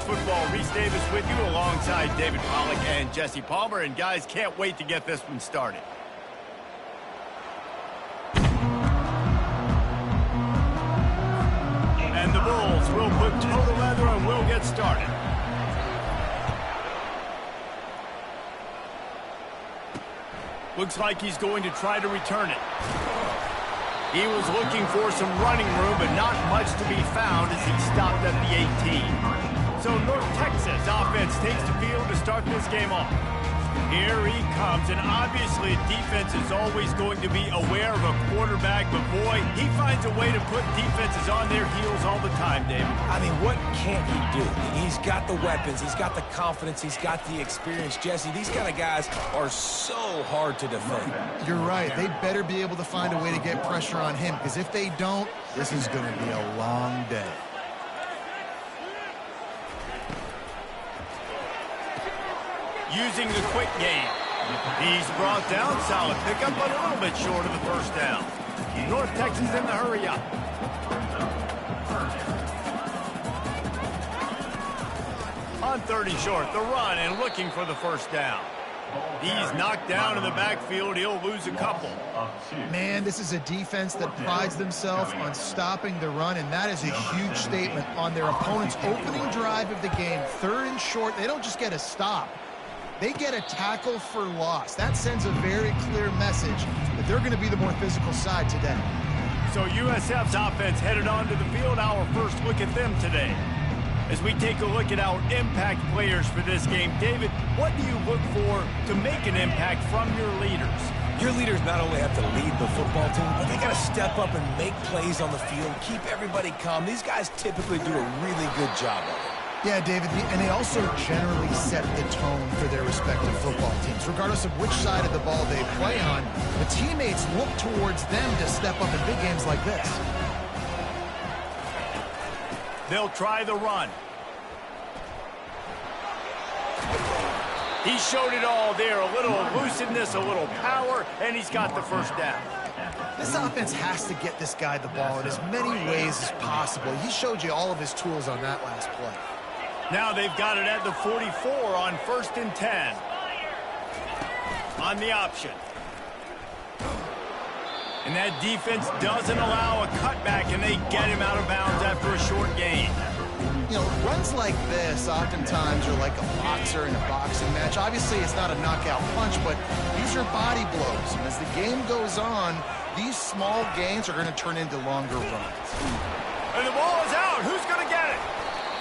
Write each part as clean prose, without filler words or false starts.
Football. Reese Davis with you alongside David Pollack and Jesse Palmer. And guys, can't wait to get this one started. And the Bulls will put toe to leather and we'll get started. Looks like he's going to try to return it. He was looking for some running room, but not much to be found as he stopped at the 18. So North Texas offense takes the field to start this game off. Here he comes, and obviously defense is always going to be aware of a quarterback, but boy, he finds a way to put defenses on their heels all the time, David. I mean, what can't he do? He's got the weapons, he's got the confidence, he's got the experience. Jesse, these kind of guys are so hard to defend. You're right. They better be able to find a way to get pressure on him, because if they don't, this is going to be a long day. Using the quick game. He's brought down, solid pickup, but a little bit short of the first down. North Texas in the hurry up. On 30 short, the run and looking for the first down. He's knocked down in the backfield. He'll lose a couple. Man, this is a defense that prides themselves on stopping the run, and that is a huge statement on their opponent's opening drive of the game. 3rd and short, they don't just get a stop. They get a tackle for loss. That sends a very clear message that they're going to be the more physical side today. So USF's offense headed onto the field. Our first look at them today. As we take a look at our impact players for this game, David, what do you look for to make an impact from your leaders? Your leaders not only have to lead the football team, but they got to step up and make plays on the field, keep everybody calm. These guys typically do a really good job of it. Yeah, David, and they also generally set the tone for their respective football teams. Regardless of which side of the ball they play on, the teammates look towards them to step up in big games like this. They'll try the run. He showed it all there, a little elusiveness, a little power, and he's got the first down. This offense has to get this guy the ball in as many ways as possible. He showed you all of his tools on that last play. Now they've got it at the 44 on 1st and 10. On the option. And that defense doesn't allow a cutback, and they get him out of bounds after a short gain. You know, runs like this oftentimes are like a boxer in a boxing match. Obviously, it's not a knockout punch, but these are body blows. And as the game goes on, these small gains are going to turn into longer runs. And the ball is out. Who's going to get it?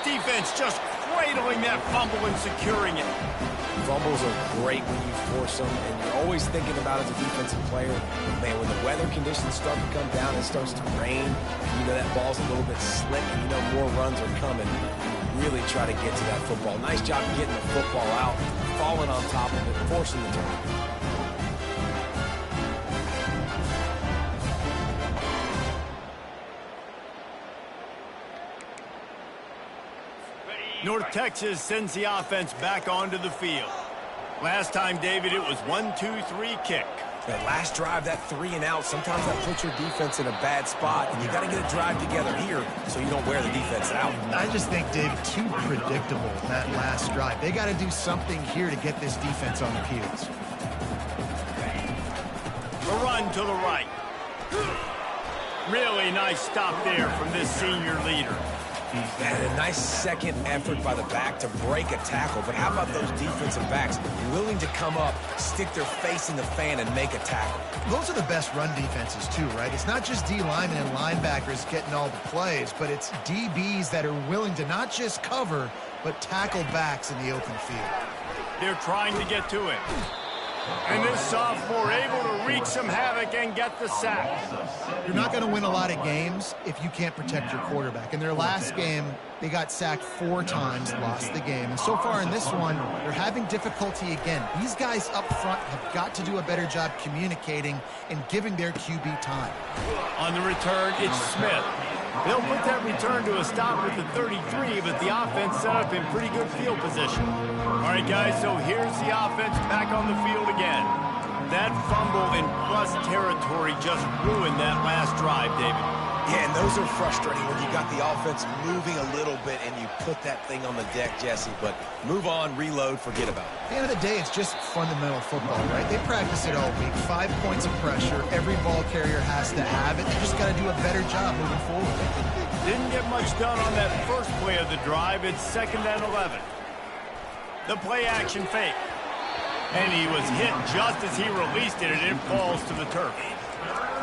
Defense just cradling that fumble and securing it. Fumbles are great when you force them, and you're always thinking about it as a defensive player. Man, when the weather conditions start to come down, it starts to rain, you know that ball's a little bit slick, and you know more runs are coming. You really try to get to that football. Nice job getting the football out, falling on top of it, forcing the turnover. North Texas sends the offense back onto the field. Last time, David, it was 1-2-3 kick. That last drive, that 3 and out, sometimes that puts your defense in a bad spot, and you got to get a drive together here so you don't wear the defense out. I just think, Dave, too predictable that last drive. They got to do something here to get this defense on the heels. A run to the right. Really nice stop there from this senior leader. And a nice second effort by the back to break a tackle. But how about those defensive backs willing to come up, stick their face in the fan, and make a tackle? Those are the best run defenses, too, right? It's not just D linemen and linebackers getting all the plays, but it's DBs that are willing to not just cover, but tackle backs in the open field. They're trying to get to him. And this sophomore able to wreak some havoc and get the sack. You're not going to win a lot of games if you can't protect your quarterback. In their last game, they got sacked 4 times, lost the game. And so far in this one, they're having difficulty again. These guys up front have got to do a better job communicating and giving their QB time. On the return, it's Smith. They'll put that return to a stop with the 33, but the offense set up in pretty good field position. All right, guys, so here's the offense back on the field again. That fumble in plus territory just ruined that last drive, David. Yeah, and those are frustrating when you got the offense moving a little bit and you put that thing on the deck, Jesse. But move on, reload, forget about it. At the end of the day, it's just fundamental football, right? They practice it all week. 5 points of pressure. Every ball carrier has to have it. They just got to do a better job moving forward. Didn't get much done on that first play of the drive. It's 2nd and 11. The play action fake. And he was hit just as he released it, and it falls to the turf.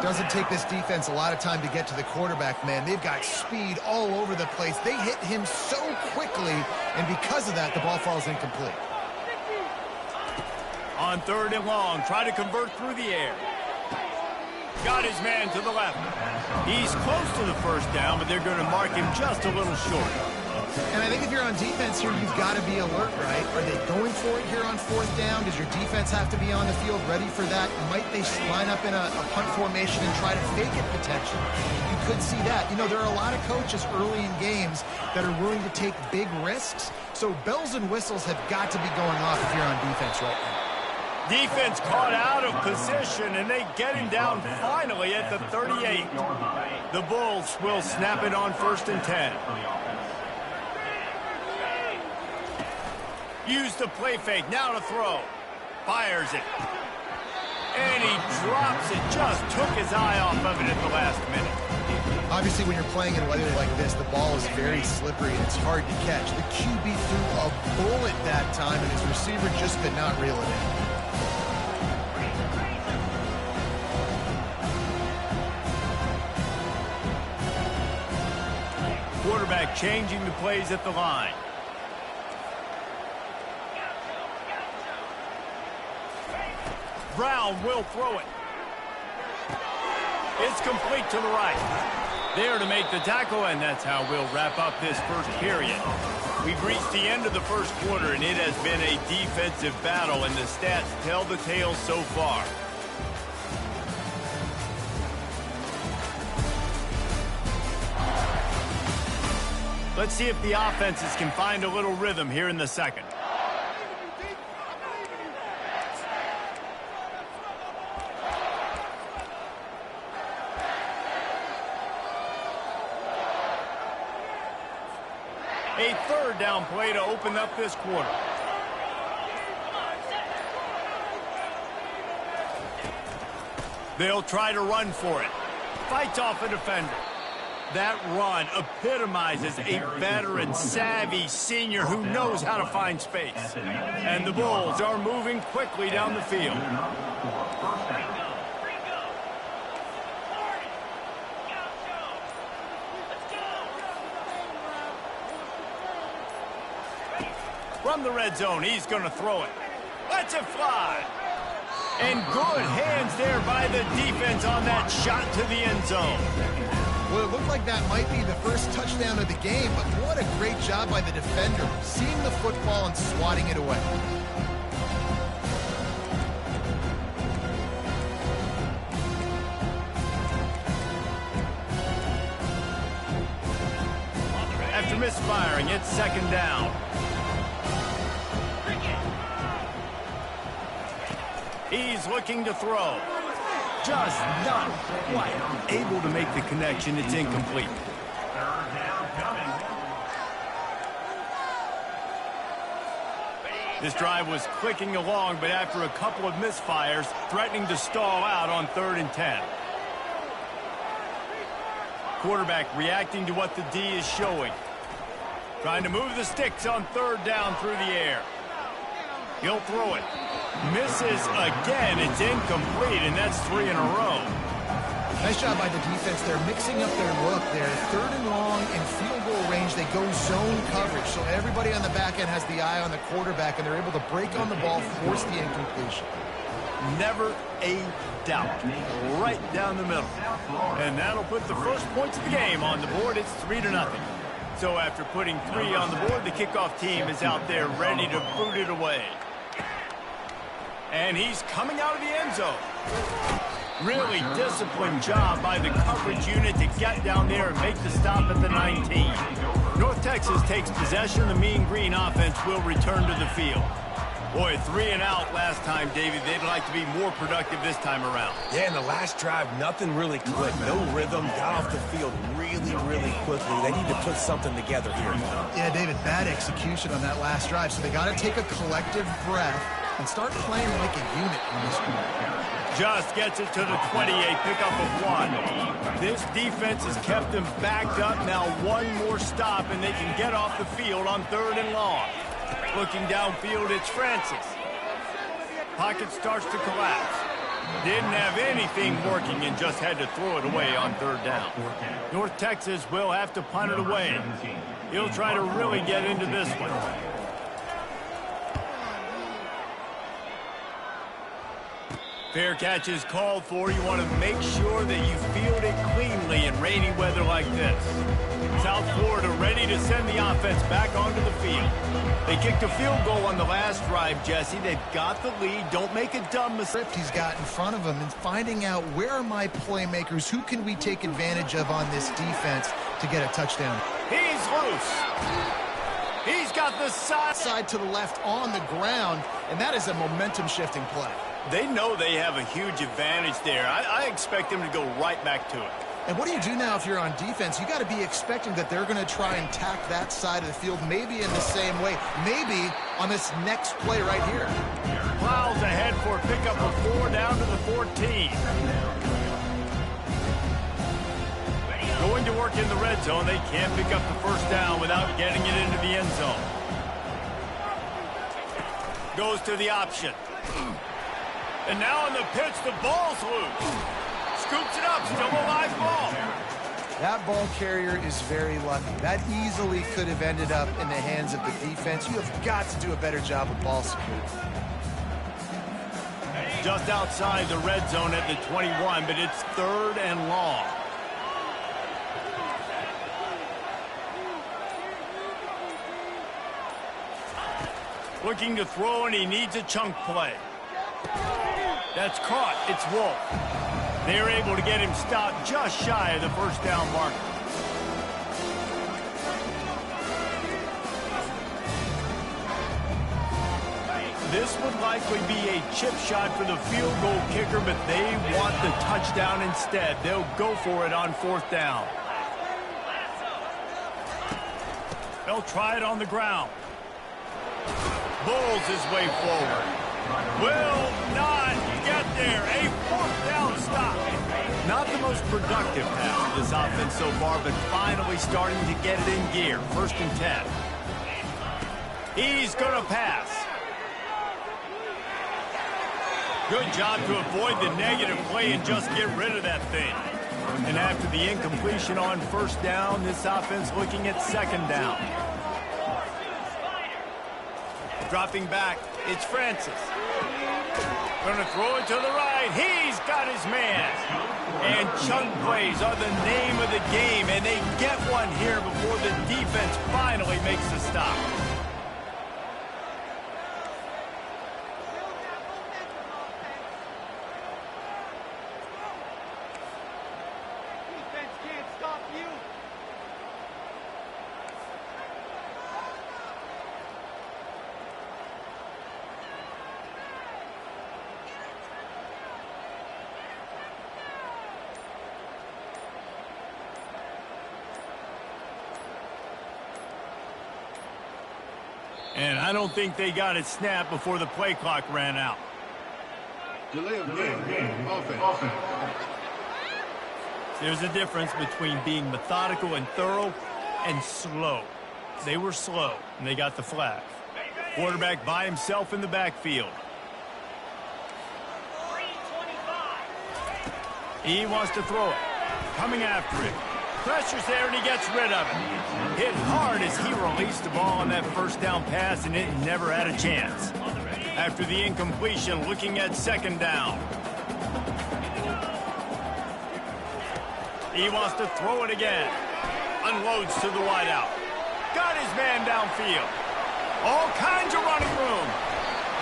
Doesn't take this defense a lot of time to get to the quarterback, man. They've got speed all over the place. They hit him so quickly, and because of that, the ball falls incomplete. On 3rd and long, try to convert through the air. Got his man to the left. He's close to the first down, but they're going to mark him just a little short. And I think if you're on defense here, you've got to be alert, right? Are they going for it here on 4th down? Does your defense have to be on the field ready for that? Might they line up in a punt formation and try to fake it potentially? You could see that. You know, there are a lot of coaches early in games that are willing to take big risks. So bells and whistles have got to be going off if you're on defense right now. Defense caught out of position, and they get him down finally at the 38. The Bulls will snap it on 1st and 10. Use the play fake, now to throw. Fires it. And he drops it, just took his eye off of it at the last minute. Obviously, when you're playing in weather like this, the ball is very slippery and it's hard to catch. The QB threw a bullet that time, and his receiver just could not reel it in. Quarterback changing the plays at the line. Brown will throw it. It's complete to the right. There to make the tackle, and that's how we'll wrap up this first period. We've reached the end of the first quarter, and it has been a defensive battle, and the stats tell the tale so far. Let's see if the offenses can find a little rhythm here in the second. A 3rd down play to open up this quarter. They'll try to run for it. Fights off a defender. That run epitomizes a veteran, savvy senior who knows how to find space. And the Bulls are moving quickly down the field. From the red zone, he's going to throw it. Lets it fly. And good hands there by the defense on that shot to the end zone. Well, it looked like that might be the first touchdown of the game, but what a great job by the defender, seeing the football and swatting it away. After misfiring, it's 2nd down. He's looking to throw. Just not quite able to make the connection. It's incomplete. This drive was clicking along, but after a couple of misfires, threatening to stall out on 3rd and 10. Quarterback reacting to what the D is showing. Trying to move the sticks on 3rd down through the air. He'll throw it. Misses again. It's incomplete, and that's 3 in a row. Nice job by the defense. They're mixing up their look. They're 3rd and long in field goal range. They go zone coverage, so everybody on the back end has the eye on the quarterback, and they're able to break on the ball, force the incompletion. Never a doubt. Right down the middle. And that'll put the first points of the game on the board. It's 3-0. So after putting 3 on the board, the kickoff team is out there ready to boot it away. And he's coming out of the end zone. Really disciplined job by the coverage unit to get down there and make the stop at the 19. North Texas takes possession. The Mean Green offense will return to the field. Boy, 3 and out last time, David. They'd like to be more productive this time around. Yeah, in the last drive, nothing really clicked. No rhythm. Got off the field really, really quickly. They need to put something together here. Yeah, David, bad execution on that last drive. So they got to take a collective breath and start playing like a unit on this one. Just gets it to the 28, pickup of 1. This defense has kept them backed up. Now one more stop, and they can get off the field on 3rd and long. Looking downfield, it's Francis. Pocket starts to collapse. Didn't have anything working and just had to throw it away on 3rd down. North Texas will have to punt it away. He'll try to really get into this one. Fair catch is called for. You want to make sure that you field it cleanly in rainy weather like this. South Florida ready to send the offense back onto the field. They kicked a field goal on the last drive, Jesse. They've got the lead. Don't make a dumb mistake. He's got in front of him and finding out where are my playmakers, who can we take advantage of on this defense to get a touchdown. He's loose. He's got the side to the left on the ground, and that is a momentum-shifting play. They know they have a huge advantage there. I expect them to go right back to it. And what do you do now if you're on defense? You got to be expecting that they're going to try and tack that side of the field, maybe in the same way, maybe on this next play right here. Plows ahead for a pickup of 4 down to the 14. Going to work in the red zone. They can't pick up the 1st down without getting it into the end zone. Goes to the option. And now on the pitch, the ball's loose. Scoops it up, still a live ball. That ball carrier is very lucky. That easily could have ended up in the hands of the defense. You have got to do a better job of ball security. Just outside the red zone at the 21, but it's 3rd and long. Looking to throw, and he needs a chunk play. That's caught. It's Wolf. They're able to get him stopped just shy of the 1st down marker. This would likely be a chip shot for the field goal kicker, but they want the touchdown instead. They'll go for it on 4th down. They'll try it on the ground. Bulls his way forward. Will not get there. A 4th down stop. Not the most productive pass of this offense so far, but finally starting to get it in gear. 1st and 10. He's going to pass. Good job to avoid the negative play and just get rid of that thing. And after the incompletion on 1st down, this offense looking at 2nd down. Dropping back, it's Francis. Gonna throw it to the right. He's got his man. And chunk plays are the name of the game, and they get one here before the defense finally makes the stop. Defense can't stop you. And I don't think they got it snapped before the play clock ran out. Delay of game. Offense. There's a difference between being methodical and thorough and slow. They were slow, and they got the flag. Quarterback by himself in the backfield. He wants to throw it. Coming after it. Pressure's there, and he gets rid of it. Hit hard as he released the ball on that 1st down pass, and it never had a chance. After the incompletion, looking at 2nd down. He wants to throw it again. Unloads to the wideout. Got his man downfield. All kinds of running room.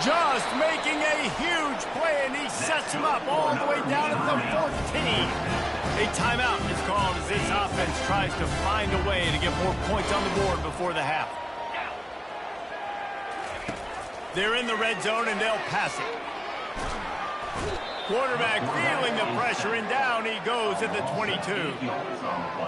Just making a huge play, and he sets him up all the way down at the 14. A timeout is called as this offense tries to find a way to get more points on the board before the half. They're in the red zone, and they'll pass it. Quarterback feeling the pressure, and down he goes at the 22.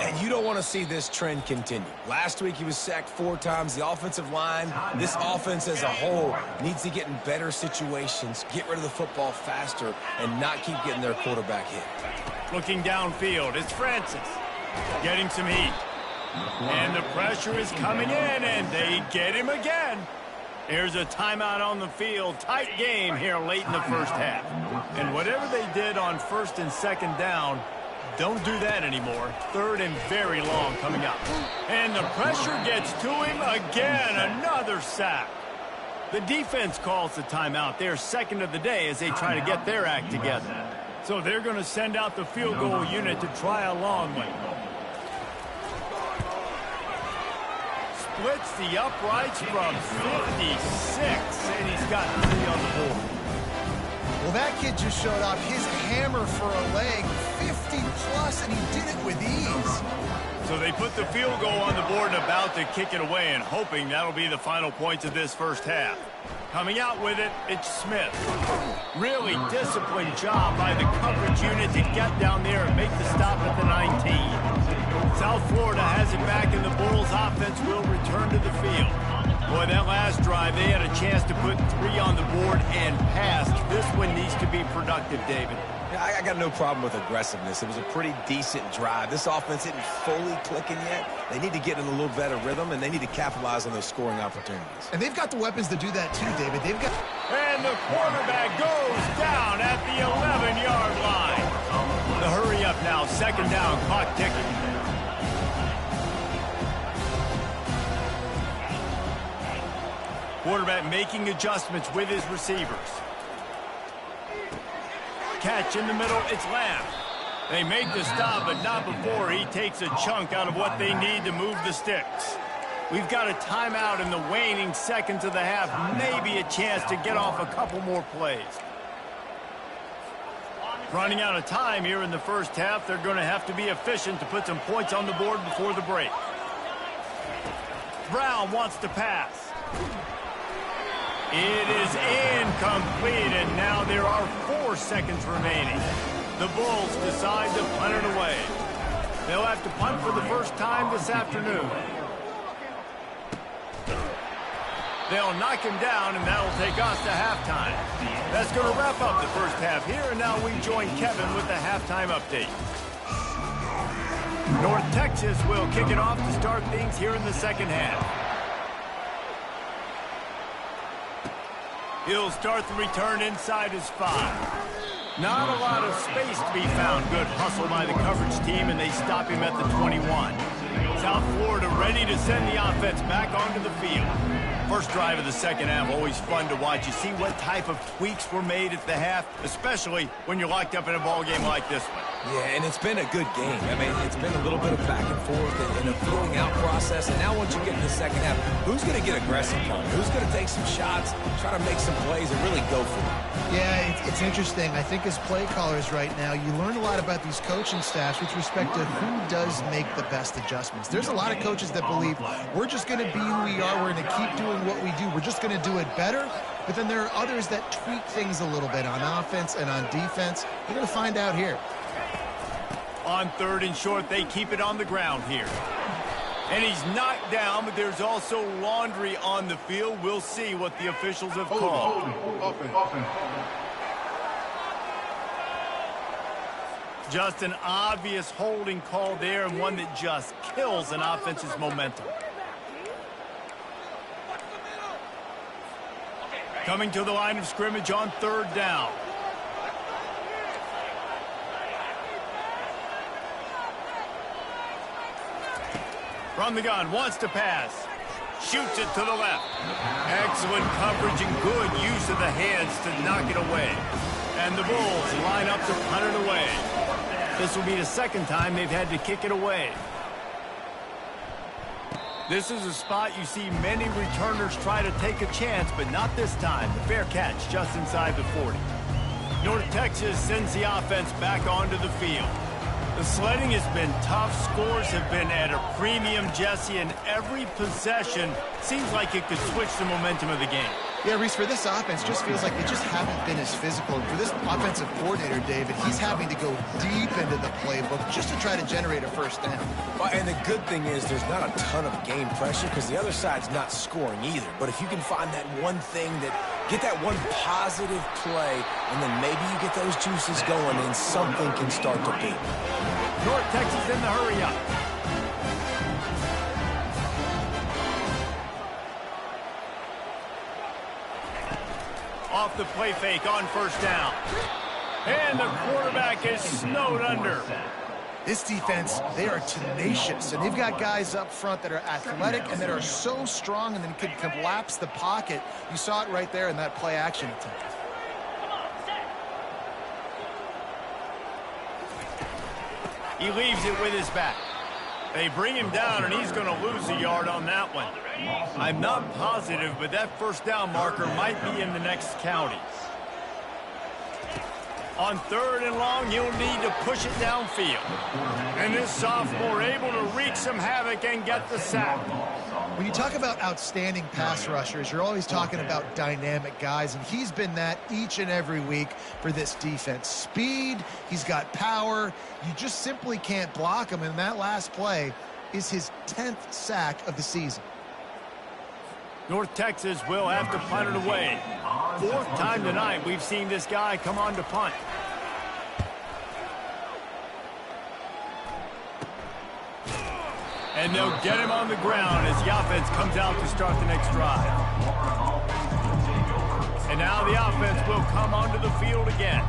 And you don't want to see this trend continue. Last week he was sacked 4 times. The offensive line, this offense as a whole, needs to get in better situations, get rid of the football faster, and not keep getting their quarterback hit. Looking downfield, it's Francis. Getting some heat. And the pressure is coming in, and they get him again. Here's a timeout on the field. Tight game here late in the first half. And whatever they did on first and second down, don't do that anymore. Third and very long coming up. And the pressure gets to him again. Another sack. The defense calls the timeout. They're second of the day as they try to get their act together. So they're going to send out the field goal unit to try a long one. Splits the uprights from 56, and he's got 3 on the board. Well, that kid just showed off his hammer for a leg, 50-plus, and he did it with ease. So they put the field goal on the board and about to kick it away, and hoping that'll be the final points of this first half. Coming out with it, it's Smith. Really disciplined job by the coverage unit to get down there and make the stop at the 19. South Florida has it back, and the Bulls offense will return to the field. Boy, that last drive, they had a chance to put 3 on the board and passed. This one needs to be productive, David. Yeah, I got no problem with aggressiveness. It was a pretty decent drive. This offense isn't fully clicking yet. They need to get in a little better rhythm, and they need to capitalize on those scoring opportunities. And they've got the weapons to do that too, David. They've got... And the quarterback goes down at the 11-yard line. The hurry up now, second down, clock ticking. Quarterback making adjustments with his receivers. Catch in the middle, it's Lamb. They make the stop, but not before he takes a chunk out of what they need to move the sticks. We've got a timeout in the waning seconds of the half, maybe a chance to get off a couple more plays. Running out of time here in the first half, they're going to have to be efficient to put some points on the board before the break. Brown wants to pass. It is incomplete, and now there are 4 seconds remaining. The Bulls decide to punt it away. They'll have to punt for the first time this afternoon. They'll knock him down, and that'll take us to halftime. That's going to wrap up the first half here, and now we join Kevin with the halftime update. North Texas will kick it off to start things here in the second half. He'll start the return inside his 5. Not a lot of space to be found. Good hustle by the coverage team, and they stop him at the 21. South Florida ready to send the offense back onto the field. First drive of the second half, always fun to watch. You see what type of tweaks were made at the half, especially when you're locked up in a ball game like this one. Yeah, and it's been a good game. I mean, it's been a little bit of back and forth and a feeling out process. And now once you get in the second half, who's going to get aggressive on it? Who's going to take some shots, try to make some plays, and really go for it? Yeah, it's interesting. I think as play callers right now, you learn a lot about these coaching staffs with respect to who does make the best adjustments. There's a lot of coaches that believe we're just going to be who we are. We're going to keep doing what we do. We're just going to do it better. But then there are others that tweak things a little bit on offense and on defense. We're going to find out here. On third and short, they keep it on the ground here. And he's knocked down, but there's also laundry on the field. We'll see what the officials have called. Just an obvious holding call there, and one that just kills an offense's momentum. Coming to the line of scrimmage on third down. From the gun, wants to pass. Shoots it to the left. Excellent coverage and good use of the hands to knock it away. And the Bulls line up to punt it away. This will be the second time they've had to kick it away. This is a spot you see many returners try to take a chance, but not this time. The fair catch just inside the 40. North Texas sends the offense back onto the field. The sledding has been tough. Scores have been at a premium, Jesse, and every possession seems like it could switch the momentum of the game. Yeah, Reese, for this offense, just feels like they just haven't been as physical. And for this offensive coordinator, David, he's having to go deep into the playbook just to try to generate a first down. Well, and the good thing is there's not a ton of game pressure because the other side's not scoring either. But if you can find that one thing get that one positive play, and then maybe you get those juices going and something can start to beat. North Texas in the hurry up. Off the play fake on first down. And the quarterback is snowed under. This defense, they are tenacious, and they've got guys up front that are athletic and that are so strong and then can collapse the pocket. You saw it right there in that play action attempt. He leaves it with his back. They bring him down, and he's going to lose a yard on that one. I'm not positive, but that first down marker might be in the next county. On 3rd and long, he'll need to push it downfield. And this sophomore able to wreak some havoc and get the sack. When you talk about outstanding pass rushers, you're always talking about dynamic guys, and he's been that each and every week for this defense. Speed, he's got power. You just simply can't block him, and that last play is his 10th sack of the season. North Texas will have to punt it away. 4th time tonight we've seen this guy come on to punt. And they'll get him on the ground as the offense comes out to start the next drive. And now the offense will come onto the field again.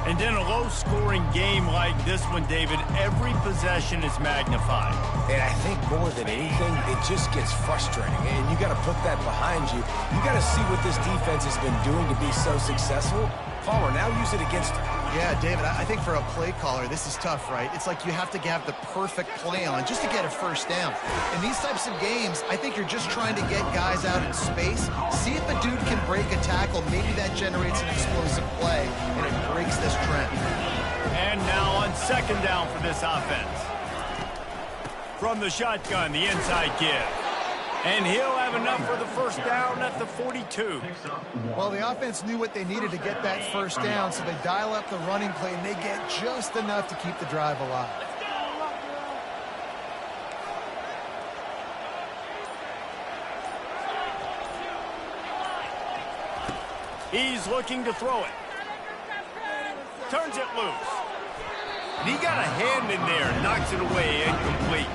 And in a low-scoring game like this one, David, every possession is magnified. And I think more than anything, it just gets frustrating. And you got to put that behind you. You got to see what this defense has been doing to be so successful. Palmer, now use it against him. Yeah, David, I think for a play caller, this is tough, right? It's like you have to have the perfect play on just to get a first down. In these types of games, I think you're just trying to get guys out in space, see if a dude can break a tackle. Maybe that generates an explosive play, and it breaks this trend. And now on 2nd down for this offense. From the shotgun, the inside give. And he'll have enough for the first down at the 42. Well, the offense knew what they needed to get that first down, so they dial up the running play, and they get just enough to keep the drive alive. He's looking to throw it. Turns it loose. And he got a hand in there and knocks it away incomplete.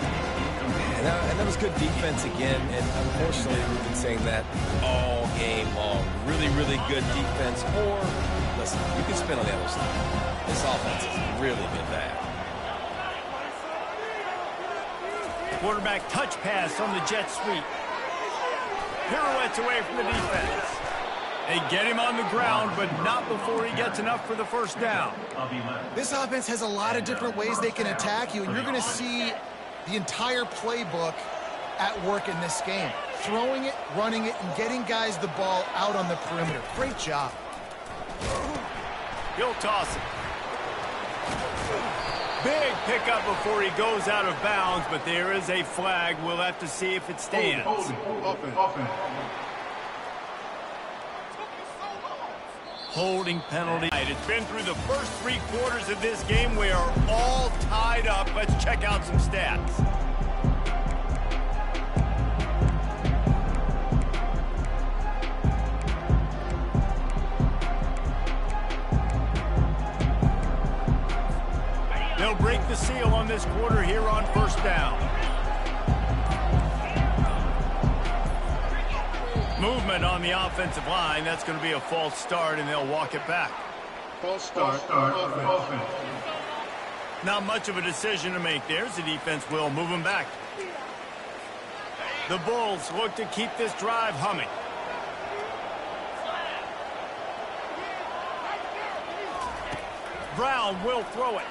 And that was good defense again, and unfortunately we've been saying that all game long. Really, really good defense. Or, listen, you can spin on the other side. This offense has really been bad. Quarterback touch pass on the jet sweep. Pirouettes away from the defense. They get him on the ground, but not before he gets enough for the first down. This offense has a lot of different ways they can attack you, and you're going to see the entire playbook at work in this game. Throwing it, running it, and getting guys the ball out on the perimeter. Great job. He'll toss it. Big pickup before he goes out of bounds, but there is a flag. We'll have to see if it stands. Holding penalty. It's been through the first 3 quarters of this game. We are all tied up. Let's check out some stats. They'll break the seal on this quarter here on first down. Movement on the offensive line. That's going to be a false start, and they'll walk it back. False start. Offense. Not much of a decision to make there, as the defense will move him back. The Bulls look to keep this drive humming. Brown will throw it.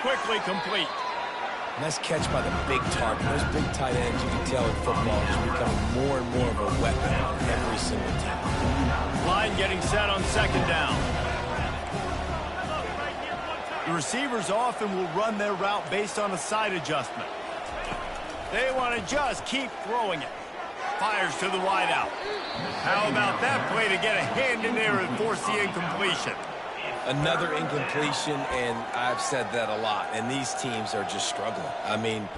Quickly complete. Nice catch by the big target. Those big tight ends, you can tell in football, is becoming more and more of a weapon on every single team. Line getting set on 2nd down. The receivers often will run their route based on a side adjustment. They want to just keep throwing it. fires to the wideout. How about that play to get a hand in there and force the incompletion? Another incompletion, and I've said that a lot, and these teams are just struggling. I mean,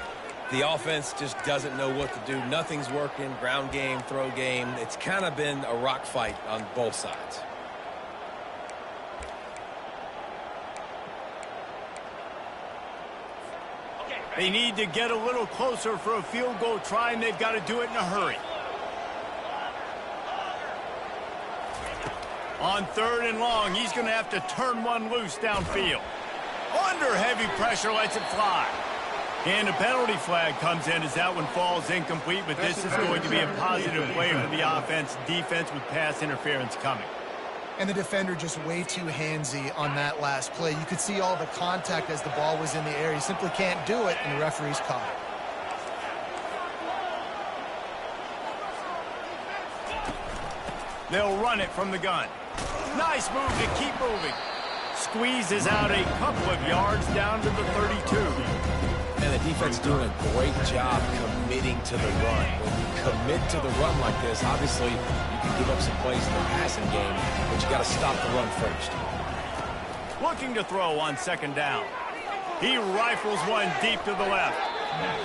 the offense just doesn't know what to do. Nothing's working. Ground game, throw game. It's kind of been a rock fight on both sides. They need to get a little closer for a field goal try, and they've got to do it in a hurry. On 3rd and long, he's going to have to turn one loose downfield. Under heavy pressure, lets it fly. And a penalty flag comes in as that one falls incomplete, but this is going to be a positive play for the offense. Defense with pass interference coming. And the defender just way too handsy on that last play. You could see all the contact as the ball was in the air. He simply can't do it, and the referee's caught it. They'll run it from the gun. Nice move to keep moving. Squeezes out a couple of yards down to the 32. And the defense doing a great job committing to the run. When you commit to the run like this, obviously you can give up some plays in the passing game, but you got to stop the run first. Looking to throw on 2nd down. He rifles one deep to the left.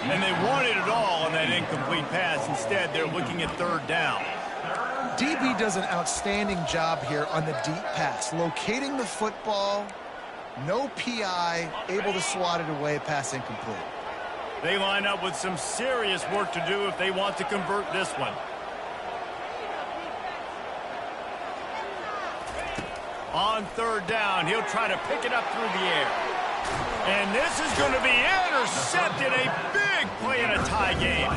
And they wanted it all on that incomplete pass. Instead, they're looking at 3rd down. DB does an outstanding job here on the deep pass, locating the football, no PI, able to swat it away, pass incomplete. They line up with some serious work to do if they want to convert this one. On 3rd down, he'll try to pick it up through the air. And this is going to be intercepted, a big play in a tie game.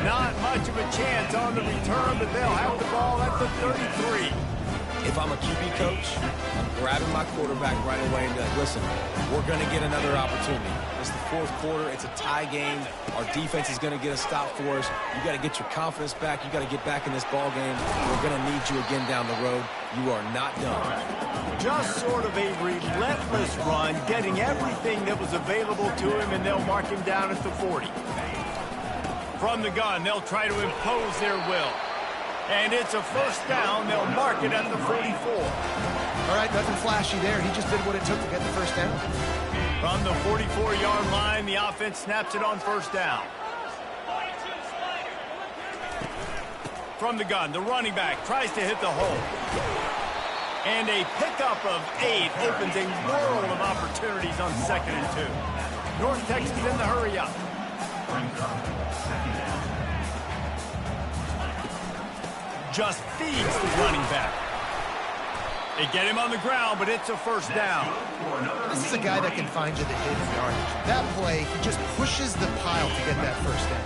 Not much of a chance on the return, but they'll have the ball at the 33. If I'm a QB coach, I'm grabbing my quarterback right away and be like, listen, we're going to get another opportunity. It's the 4th quarter. It's a tie game. Our defense is going to get a stop for us. You got to get your confidence back. You got to get back in this ball game. We're going to need you again down the road. You are not done. Just sort of a relentless run, getting everything that was available to him, and they'll mark him down at the 40. From the gun, they'll try to impose their will. And it's a 1st down. They'll mark it at the 44. All right, nothing flashy there. He just did what it took to get the 1st down. From the 44-yard line, the offense snaps it on 1st down. From the gun, the running back tries to hit the hole. And a pickup of 8 opens a world of opportunities on 2nd and 2. North Texas in the hurry up. Just feeds the running back. They get him on the ground, but it's a 1st down. This is a guy that can find you the hidden yardage. That play, he just pushes the pile to get that 1st down.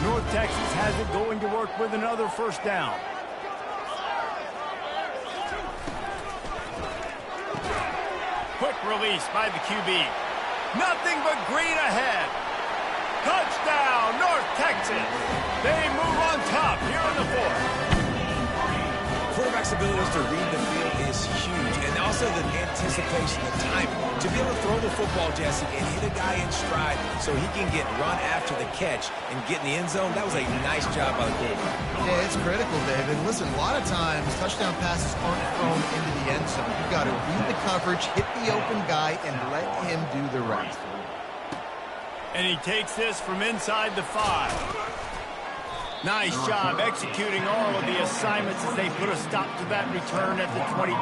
North Texas has it going to work with another 1st down. Quick release by the QB. Nothing but green ahead. Touchdown, North Texas. They move on top here in the 4th. Quarterback's abilities to read the field is huge, and also the anticipation, the timing. To be able to throw the football, Jesse, and hit a guy in stride so he can get run after the catch and get in the end zone, that was a nice job by the quarterback. Yeah, it's critical, David. Listen, a lot of times touchdown passes aren't thrown into the end zone. You've got to read the coverage, hit the open guy, and let him do the rest. And he takes this from inside the 5. Nice job executing all of the assignments as they put a stop to that return at the 22.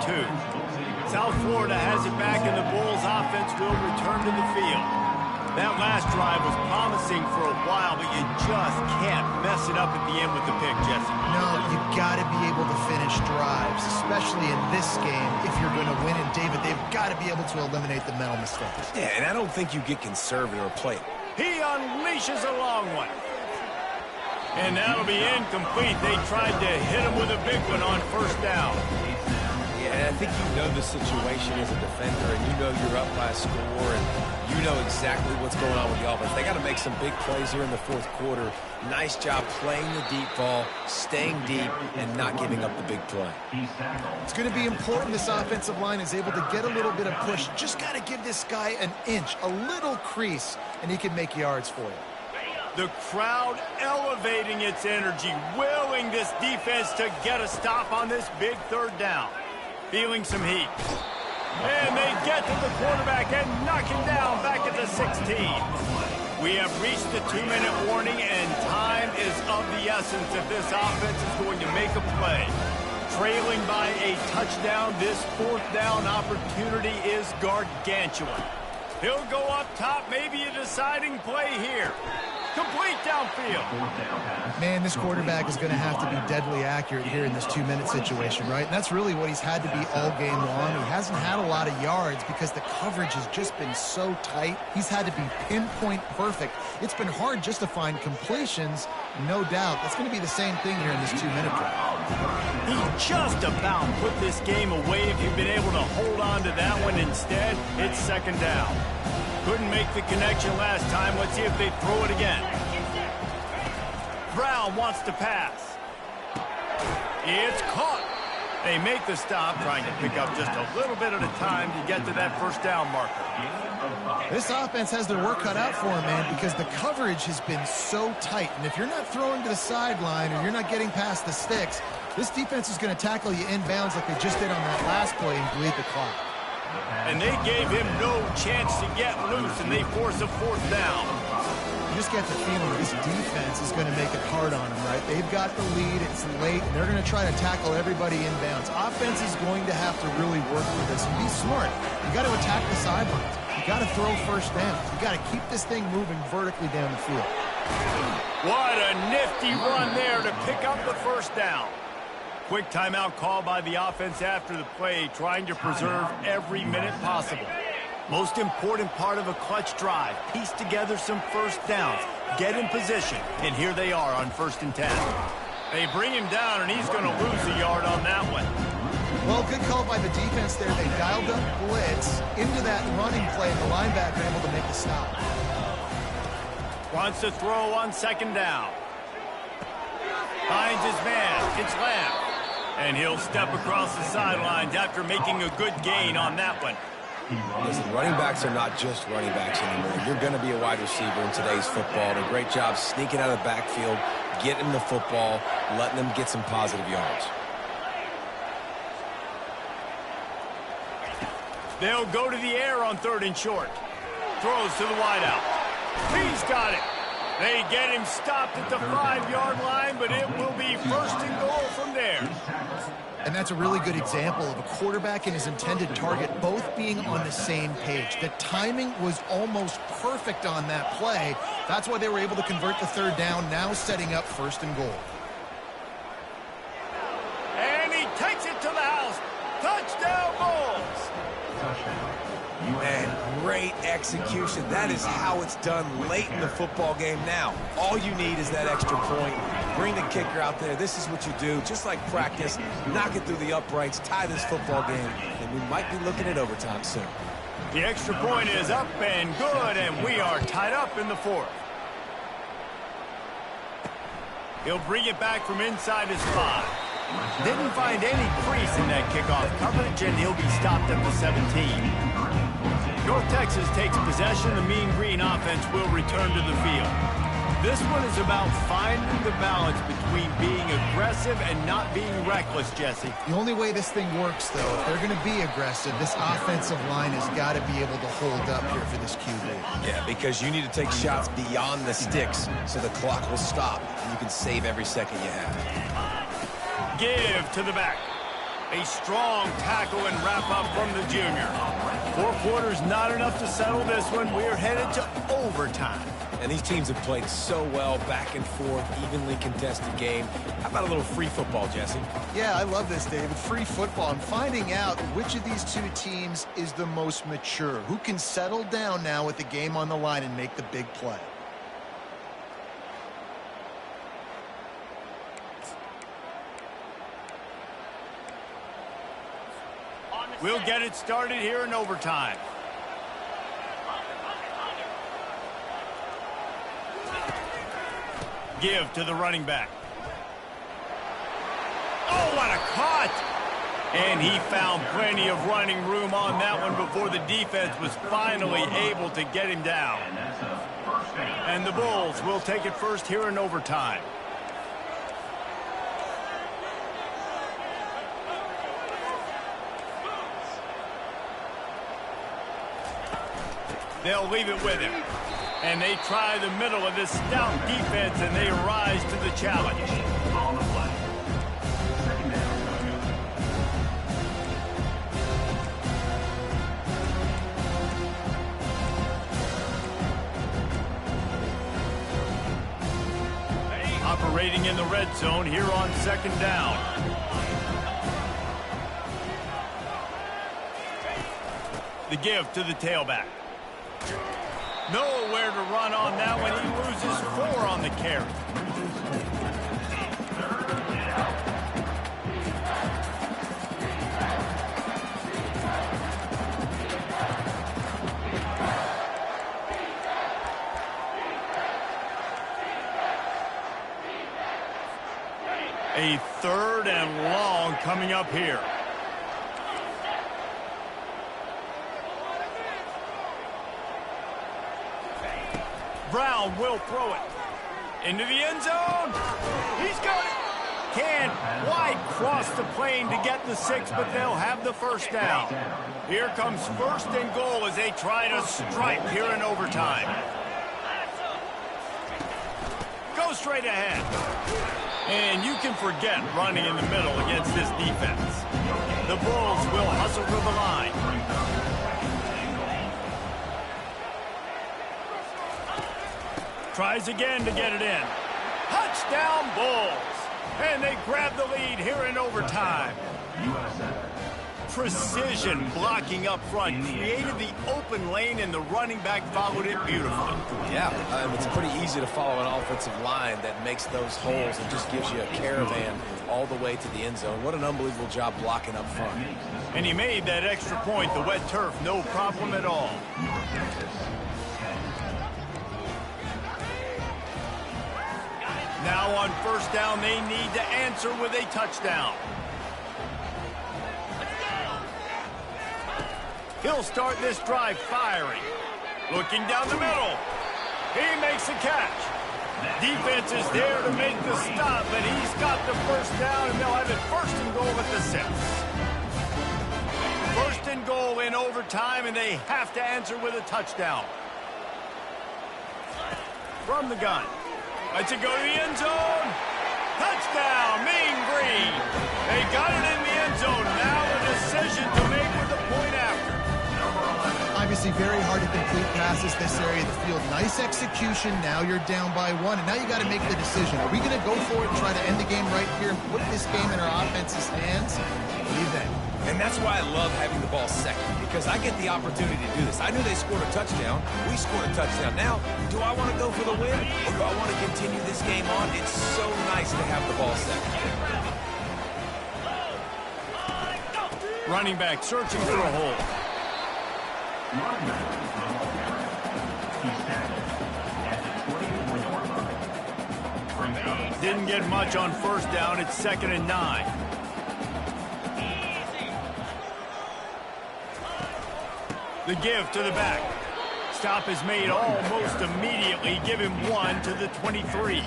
South Florida has it back, and the Bulls offense will return to the field. That last drive was promising for a while, but you just can't mess it up at the end with the pick, Jesse. No, you got to be able to finish drives, especially in this game if you're going to win. And, David, they've got to be able to eliminate the mental mistakes. Yeah, and I don't think you get conservative or play it. He unleashes a long one. And that'll be incomplete. They tried to hit him with a big one on 1st down. Yeah, and I think you know the situation as a defender, and you know you're up by a score, and you know exactly what's going on with the offense. They got to make some big plays here in the 4th quarter. Nice job playing the deep ball, staying deep, and not giving up the big play. It's going to be important this offensive line is able to get a little bit of push. Just got to give this guy an inch, a little crease, and he can make yards for you. The crowd elevating its energy, willing this defense to get a stop on this big third down. Feeling some heat. And they get to the quarterback and knock him down back at the 16. We have reached the 2-minute warning, and time is of the essence if this offense is going to make a play. Trailing by a touchdown, this fourth down opportunity is gargantuan. He'll go up top, maybe a deciding play here. Complete downfield. Man, this quarterback is going to have to be deadly accurate here in this 2-minute situation, right? And that's really what he's had to be all game long. He hasn't had a lot of yards because the coverage has just been so tight. He's had to be pinpoint perfect. It's been hard just to find completions, no doubt. That's going to be the same thing here in this 2-minute drive. He just about put this game away if he'd been able to hold on to that one. Instead, it's second down. Couldn't make the connection last time. Let's see if they throw it again. Brown wants to pass. It's caught. They make the stop, trying to pick up just a little bit at a time to get to that first down marker. This offense has their work cut out for them, man, because the coverage has been so tight. And if you're not throwing to the sideline or you're not getting past the sticks, this defense is going to tackle you inbounds like they just did on that last play and bleed the clock. And they gave him no chance to get loose, and they force a fourth down. You just get the feeling this defense is going to make it hard on them, right? They've got the lead. It's late. And they're going to try to tackle everybody inbounds. Offense is going to have to really work for this and be smart. You got to attack the sidelines. You got to throw first downs. You got to keep this thing moving vertically down the field. What a nifty run there to pick up the first down. Quick timeout call by the offense after the play, trying to preserve every minute possible. Most important part of a clutch drive, piece together some first downs, get in position, and here they are on 1st and 10. They bring him down, and he's going to lose a yard on that one. Well, good call by the defense there. They dialed up blitz into that running play, and the linebacker able to make the stop. Wants to throw on 2nd down. Finds his man. It's Lamb. And he'll step across the sidelines after making a good gain on that one. Listen, running backs are not just running backs anymore. You're going to be a wide receiver in today's football. And a great job sneaking out of the backfield, getting the football, letting them get some positive yards. They'll go to the air on 3rd and short. Throws to the wideout. He's got it. They get him stopped at the 5-yard line, but it will be 1st and goal from there. And that's a really good example of a quarterback and his intended target both being on the same page. The timing was almost perfect on that play. That's why they were able to convert the 3rd down, now setting up 1st and goal. And he takes it to the house. Touchdown, Bulls. Man, great execution. That is how it's done late in the football game now. All you need is that extra point. Bring the kicker out there. This is what you do. Just like practice, knock it through the uprights, tie this football game, and we might be looking at overtime soon. The extra point is up and good, and we are tied up in the 4th. He'll bring it back from inside his 5. Didn't find any crease in that kickoff coverage, and he'll be stopped at the 17. North Texas takes possession. The Mean Green offense will return to the field. This one is about finding the balance between being aggressive and not being reckless, Jesse. The only way this thing works, though, if they're going to be aggressive, this offensive line has got to be able to hold up here for this QB. Yeah, because you need to take shots beyond the sticks so the clock will stop and you can save every second you have. Give to the back. A strong tackle and wrap up from the junior. 4 quarters not enough to settle this one. We're headed to overtime. And these teams have played so well, back and forth, evenly contested game. How about a little free football, Jesse? Yeah, I love this, David. Free football. I'm finding out which of these two teams is the most mature. Who can settle down now with the game on the line and make the big play. We'll get it started here in overtime. Give to the running back. Oh, what a cut! And he found plenty of running room on that one before the defense was finally able to get him down. And the Bulls will take it first here in overtime. They'll leave it with him. And they try the middle of this stout defense, and they rise to the challenge. On the play. Second down. Operating in the red zone here on second down. The give to the tailback. Nowhere to run on that one. He loses 4 on the carry. A 3rd and long coming up here. Brown will throw it into the end zone. He's got it. Can't quite cross the plane to get the 6, but they'll have the first down. Here comes 1st and goal as they try to strike here in overtime. Go straight ahead. And you can forget running in the middle against this defense. The Bulls will hustle to the line. Tries again to get it in. Touchdown Bulls. And they grab the lead here in overtime. Precision blocking up front created the open lane, and the running back followed it beautifully. Yeah, it's pretty easy to follow an offensive line that makes those holes and just gives you a caravan all the way to the end zone. What an unbelievable job blocking up front. And he made that extra point, the wet turf, no problem at all. Now on first down, they need to answer with a touchdown. He'll start this drive firing. Looking down the middle. He makes a catch. Defense is there to make the stop, but he's got the first down, and they'll have it 1st and goal at the 6. 1st and goal in overtime, and they have to answer with a touchdown. From the gun. Lets it go to the end zone. Touchdown, Mean Green. They got it in the end zone. Now a decision to make with the point after. Obviously very hard to complete passes this area of the field. Nice execution. Now you're down by 1, and now you got to make the decision. Are we going to go for it and try to end the game right here and put this game in our offense's hands? What do you think? And that's why I love having the ball second, because I get the opportunity to do this. I knew they scored a touchdown. We scored a touchdown. Now, do I want to go for the win, or do I want to continue this game on? It's so nice to have the ball second. Running back searching for a hole. Didn't get much on first down. It's 2nd and 9. The give to the back. Stop is made almost immediately. Give him 1 to the 23.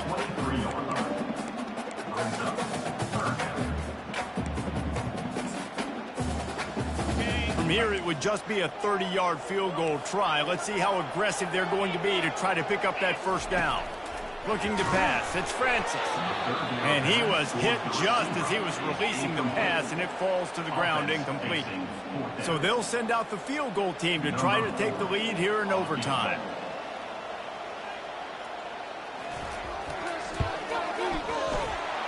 From here, it would just be a 30-yard field goal try. Let's see how aggressive they're going to be to try to pick up that first down. Looking to pass. It's Francis. And he was hit just as he was releasing the pass, and it falls to the ground incomplete. So they'll send out the field goal team to try to take the lead here in overtime.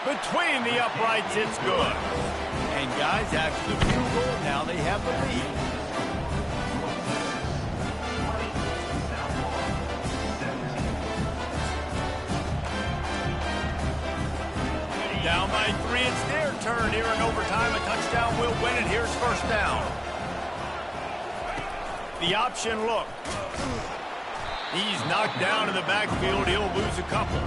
Between the uprights, it's good. And guys, after the field goal, now they have the lead. Down by 3, it's their turn here in overtime. A touchdown will win it. Here's first down. The option look. He's knocked down in the backfield. He'll lose a couple.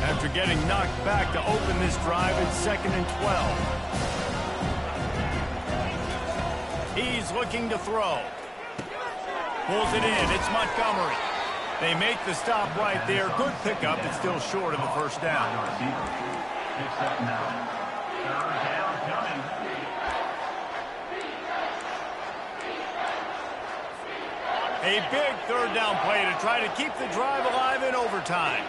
After getting knocked back to open this drive, it's 2nd and 12. He's looking to throw. Pulls it in. It's Montgomery. They make the stop right there. Good pickup. It's still short of the first down. Picks up now. Third down coming. A big third down play to try to keep the drive alive in overtime.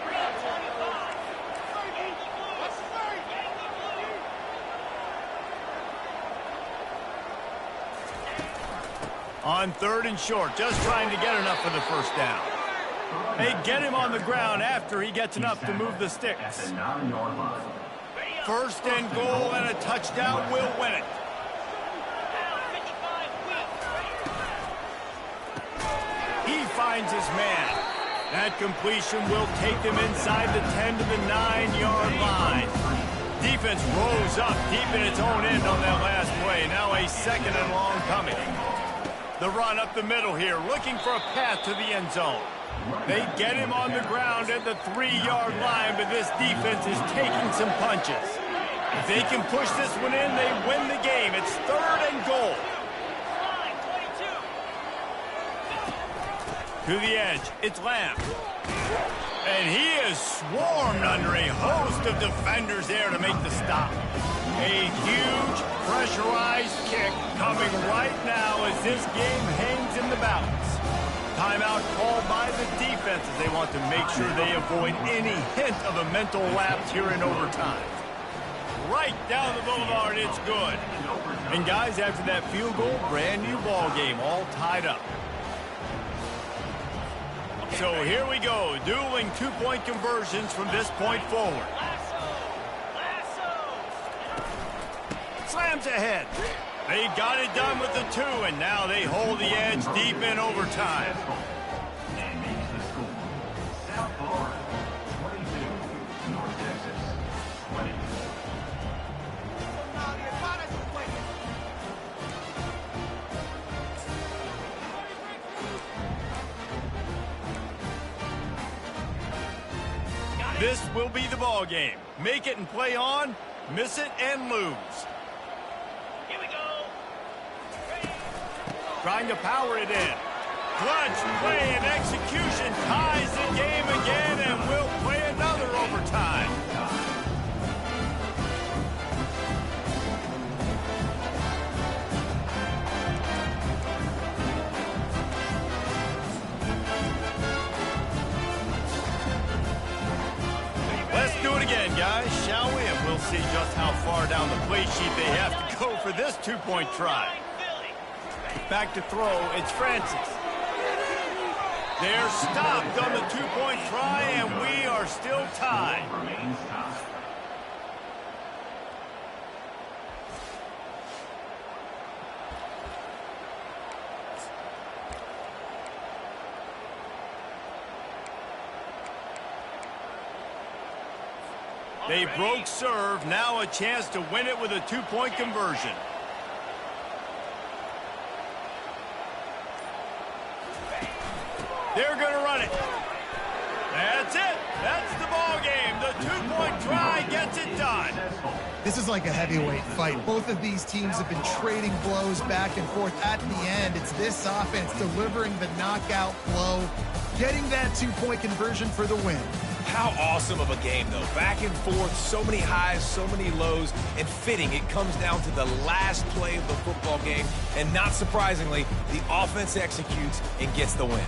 On third and short, just trying to get enough for the first down. They get him on the ground after he gets enough to move the sticks. At the 9-yard line. First and goal and a touchdown will win it. He finds his man. That completion will take him inside the 10 to the 9-yard line. Defense rose up deep in its own end on that last play. Now a second and long coming. The run up the middle here, looking for a path to the end zone. They get him on the ground at the 3-yard line, but this defense is taking some punches. If they can push this one in, they win the game. It's third and goal. To the edge, it's Lamb. And he is swarmed under a host of defenders there to make the stop. A huge pressurized kick coming right now as this game hangs in the balance. Timeout called by the defense as they want to make sure they avoid any hint of a mental lapse here in overtime. Right down the boulevard, it's good. And guys, after that field goal, brand new ball game, all tied up. So here we go, dueling two-point conversions from this point forward. Slams ahead. They got it done with the 2, and now they hold the edge deep in overtime. And makes the score. South Florida, 22. North Texas, 20. This will be the ball game. Make it and play on, miss it and lose. Here we go. Trying to power it in. Clutch play and execution ties the game again and will play another overtime. Let's do it again, guys, shall we? And we'll see just how far down the play sheet they have to go for this two-point try. Back to throw, it's Francis. They're stopped on the two-point try, and we are still tied. Remains tied. They broke serve, now a chance to win it with a two-point conversion. They're going to run it. That's it. That's the ball game. The two-point try gets it done. This is like a heavyweight fight. Both of these teams have been trading blows back and forth. At the end, it's this offense delivering the knockout blow, getting that two-point conversion for the win. How awesome of a game, though. Back and forth, so many highs, so many lows, and fitting. It comes down to the last play of the football game, and not surprisingly, the offense executes and gets the win.